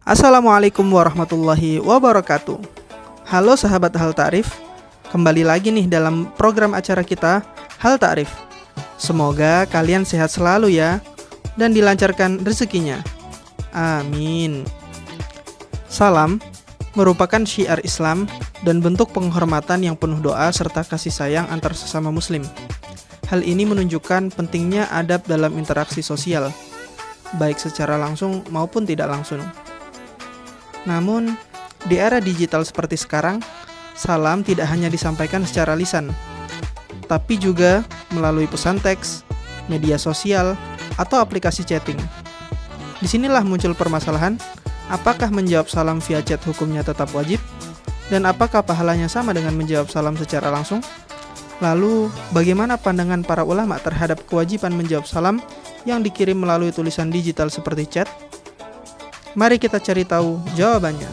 Assalamualaikum warahmatullahi wabarakatuh. Halo sahabat Hal Ta'rif, kembali lagi nih dalam program acara kita Hal Ta'rif. Semoga kalian sehat selalu ya, dan dilancarkan rezekinya. Amin. Salam merupakan syiar Islam dan bentuk penghormatan yang penuh doa serta kasih sayang antar sesama muslim. Hal ini menunjukkan pentingnya adab dalam interaksi sosial, baik secara langsung maupun tidak langsung. Namun, di era digital seperti sekarang, salam tidak hanya disampaikan secara lisan, tapi juga melalui pesan teks, media sosial, atau aplikasi chatting. Disinilah muncul permasalahan, apakah menjawab salam via chat hukumnya tetap wajib? Dan apakah pahalanya sama dengan menjawab salam secara langsung? Lalu, bagaimana pandangan para ulama terhadap kewajiban menjawab salam yang dikirim melalui tulisan digital seperti chat? Mari kita cari tahu jawabannya.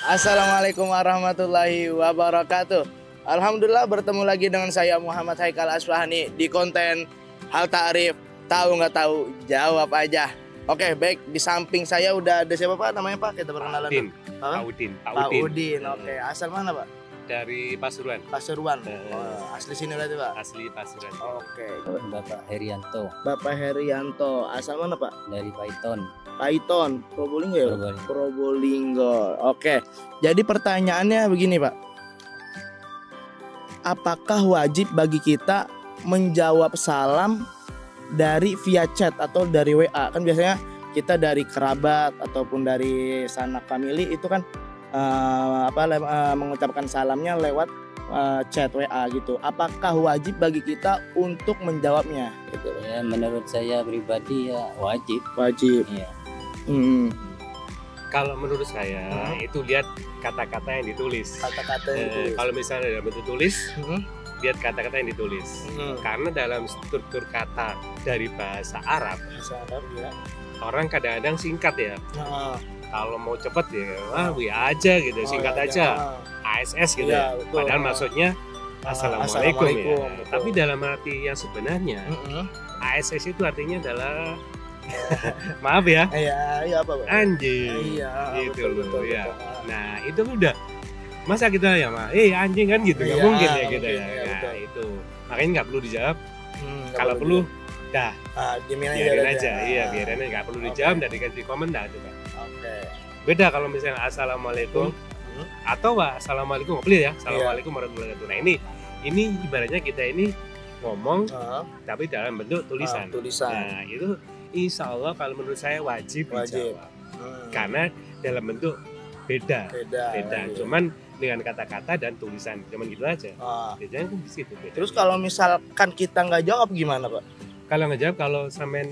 Assalamualaikum warahmatullahi wabarakatuh. Alhamdulillah bertemu lagi dengan saya Muhammad Haikal Asfahani di konten Hal Ta'rif. Tahu nggak tahu, jawab aja. Oke, baik, di samping saya udah ada siapa Pak? Namanya Pak, kita berkenalan. Pak Udin. Oke, asal mana Pak? Dari Pasuruan. Pasuruan. Asli sini berarti Pak? Asli Pasuruan. Oke. Bapak Herianto. Bapak Herianto, asal mana Pak? Dari Paiton. Paiton, Probolinggo ya? Probolinggo. Probolinggo. Oke. Jadi pertanyaannya begini Pak. Apakah wajib bagi kita menjawab salam dari via chat atau dari WA? Kan biasanya kita dari kerabat ataupun dari sanak famili itu kan mengucapkan salamnya lewat chat WA gitu. Apakah wajib bagi kita untuk menjawabnya? Gitu. Ya, menurut saya pribadi ya wajib. Wajib. Iya. Kalau menurut saya itu lihat kata-kata yang ditulis. Kata-kata yang ditulis. Kalau misalnya dalam bentuk tulis, lihat kata-kata yang ditulis. Karena dalam struktur kata dari bahasa Arab ya. Orang kadang-kadang singkat ya. Kalau mau cepet ya, WA aja gitu, singkat aja. ASS gitu ya. Padahal maksudnya Assalamualaikum ya. Betul. Tapi dalam arti yang sebenarnya ASS itu artinya adalah maaf ya. Iya apa Pak? Anjing. Iya. Gitu betul, ya. betul. Nah, itu udah masa kita ya mah, anjing kan gitu, nggak mungkin ya gitu ya. Iya, Nah, betul. itu makanya nggak perlu dijawab. Kalau Nggak perlu, dah biarin aja. Iya, biarin aja, nggak perlu dijawab, dan dikasih komen dah coba. Oke. Beda kalau misalnya assalamualaikum atau assalamualaikum, boleh ya, assalamualaikum warahmatullahi wabarakatuh. Nah ini ibaratnya kita ini ngomong tapi dalam bentuk tulisan. Nah itu insya Allah kalau menurut saya wajib dijawab. Karena dalam bentuk beda. Cuman dengan kata-kata dan tulisan, cuman gitu aja. Bedanya kan di situ. Beda. Terus kalau misalkan kita nggak jawab gimana Pak? Kalau nggak jawab, kalau sampean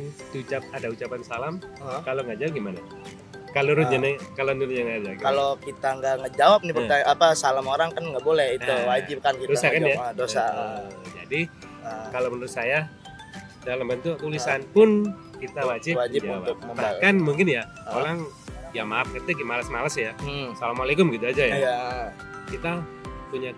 ada ucapan salam, kalau nggak jawab gimana? Kalau nurjana aja. Kalau kita nggak ngejawab nih salam orang kan nggak boleh, itu wajib kan kita dosa kan ya? Dosa. Jadi kalau menurut saya dalam bentuk tulisan pun kita wajib untuk membalas. Bahkan mungkin ya orang ya maaf kita malas-malas ya. Assalamualaikum gitu aja ya. Kita punya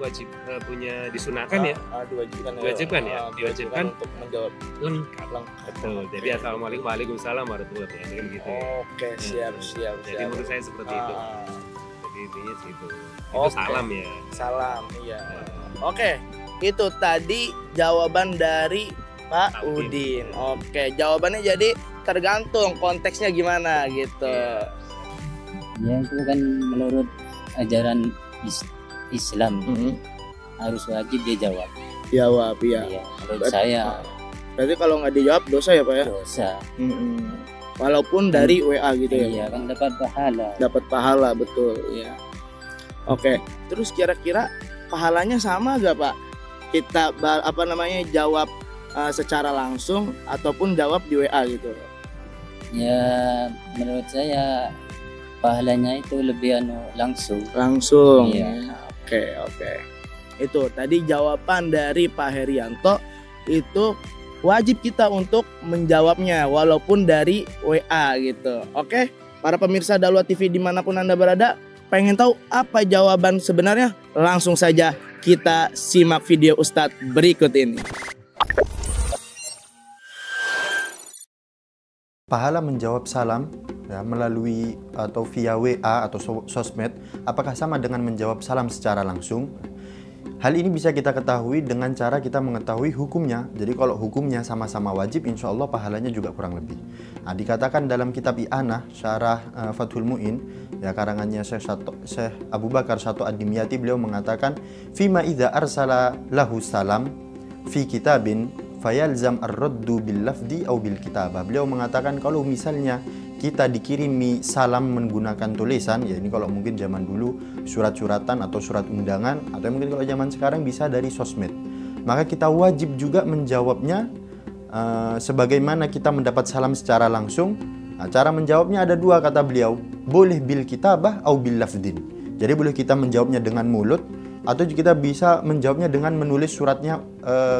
disunahkan ya. Diwajibkan untuk menjawab lengkap. Betul. Jadi assalamualaikum, waalaikumsalam warahmatullahi wabarakatuh gitu. Oke, siap. Jadi menurut saya seperti itu. Jadi intinya itu. Itu salam ya. Salam, iya. Oke, itu tadi jawaban dari Pak Udin. Oke, jawabannya jadi tergantung konteksnya gimana gitu. Ya itu kan menurut ajaran Islam harus wajib dia jawab. Jawab, iya. Iya, menurut saya. Berarti kalau nggak dijawab dosa ya Pak ya? Dosa. Walaupun dari WA gitu ya? Iya kan dapat pahala. Dapat pahala, betul ya. Oke, terus kira-kira pahalanya sama gak Pak? Kita jawab secara langsung ataupun jawab di WA gitu? Ya menurut saya pahalanya itu lebih langsung. Iya. Oke. Itu tadi jawaban dari Pak Herianto, itu wajib kita untuk menjawabnya walaupun dari WA gitu. Oke, para pemirsa Dalwa TV dimanapun Anda berada, pengen tahu apa jawaban sebenarnya? Langsung saja kita simak video Ustadz berikut ini. Pahala menjawab salam ya, melalui atau via WA atau sosmed, apakah sama dengan menjawab salam secara langsung? Hal ini bisa kita ketahui dengan cara kita mengetahui hukumnya. Jadi kalau hukumnya sama-sama wajib, insya Allah pahalanya juga kurang lebih. Nah, dikatakan dalam kitab I'anah, syarah Fathul Mu'in, ya karangannya Syekh Abu Bakar Syato Ad-Dimyati, beliau mengatakan, Fima idza arsala lahu salam fi kitabin fayalzam ar-raddu bil lafdi au bil kitabah. Beliau mengatakan kalau misalnya kita dikirimi salam menggunakan tulisan, ya ini kalau mungkin zaman dulu surat-suratan atau surat undangan, atau mungkin kalau zaman sekarang bisa dari sosmed, maka kita wajib juga menjawabnya sebagaimana kita mendapat salam secara langsung. Nah, cara menjawabnya ada dua, kata beliau, boleh bil kitabah au bil lafdin. Jadi boleh kita menjawabnya dengan mulut, atau kita bisa menjawabnya dengan menulis suratnya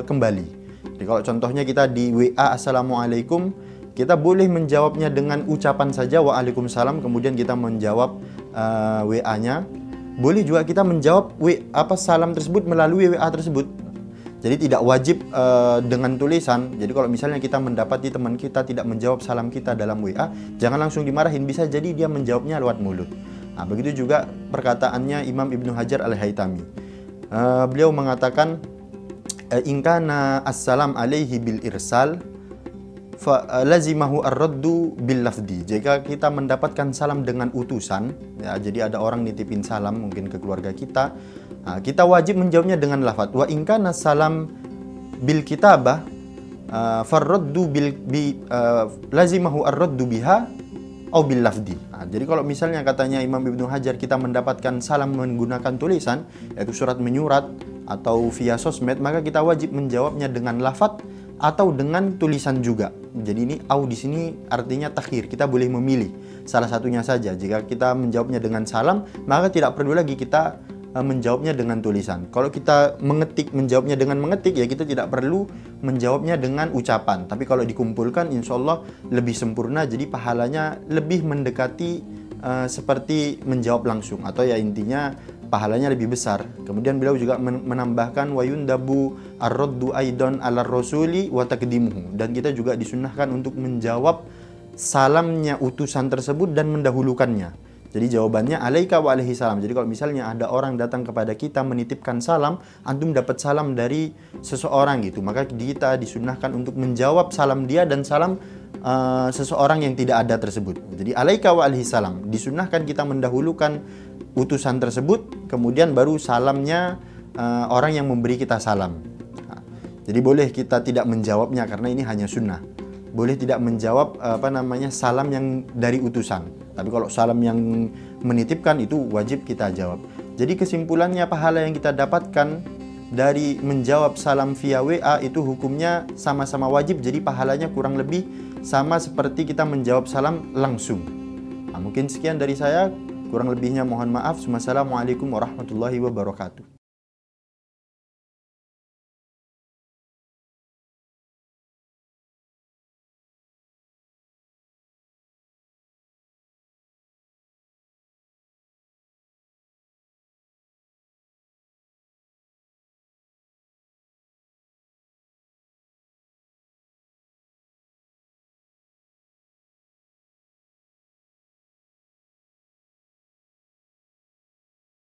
kembali. Jadi kalau contohnya kita di WA Assalamualaikum, kita boleh menjawabnya dengan ucapan saja Waalaikumsalam, kemudian kita menjawab WA-nya. Boleh juga kita menjawab salam tersebut melalui WA tersebut. Jadi tidak wajib dengan tulisan. Jadi kalau misalnya kita mendapati teman kita tidak menjawab salam kita dalam WA, jangan langsung dimarahin, bisa jadi dia menjawabnya lewat mulut. Nah, begitu juga perkataannya Imam Ibnu Hajar Al-Haytami. Beliau mengatakan, in kana assalam alaihi bil irsal fa lazimahu ar-raddu bil lafdi. Jika kita mendapatkan salam dengan utusan, ya, jadi ada orang nitipin salam mungkin ke keluarga kita, nah, kita wajib menjawabnya dengan lafaz. Wa in kana salam bil kitabah farraddu lazimahu ar-raddu biha au bil lafdi. Nah, jadi kalau misalnya katanya Imam Ibnu Hajar kita mendapatkan salam menggunakan tulisan, yaitu surat menyurat atau via sosmed, maka kita wajib menjawabnya dengan lafaz atau dengan tulisan juga. Jadi ini au di sini artinya takhir, kita boleh memilih salah satunya saja. Jika kita menjawabnya dengan salam, maka tidak perlu lagi kita menjawabnya dengan tulisan. Kalau kita menjawabnya dengan mengetik, ya kita tidak perlu menjawabnya dengan ucapan. Tapi kalau dikumpulkan, insya Allah lebih sempurna. Jadi pahalanya lebih mendekati seperti menjawab langsung, atau ya intinya pahalanya lebih besar. Kemudian beliau juga menambahkan wa yundabu ar-raddu aidan ala rasuli wa taqdimuhu, dan kita juga disunnahkan untuk menjawab salamnya utusan tersebut dan mendahulukannya. Jadi jawabannya alaika wa alaihi salam. Jadi kalau misalnya ada orang datang kepada kita menitipkan salam, antum dapat salam dari seseorang gitu, maka kita disunnahkan untuk menjawab salam dia dan salam seseorang yang tidak ada tersebut. Jadi alaika wa alaihi salam, disunnahkan kita mendahulukan utusan tersebut, kemudian baru salamnya orang yang memberi kita salam. Nah, jadi boleh kita tidak menjawabnya karena ini hanya sunnah. Boleh tidak menjawab salam yang dari utusan. Tapi kalau salam yang menitipkan itu wajib kita jawab. Jadi kesimpulannya, pahala yang kita dapatkan dari menjawab salam via WA itu hukumnya sama-sama wajib. Jadi pahalanya kurang lebih sama seperti kita menjawab salam langsung. Nah, mungkin sekian dari saya. Kurang lebihnya mohon maaf. Wassalamualaikum warahmatullahi wabarakatuh.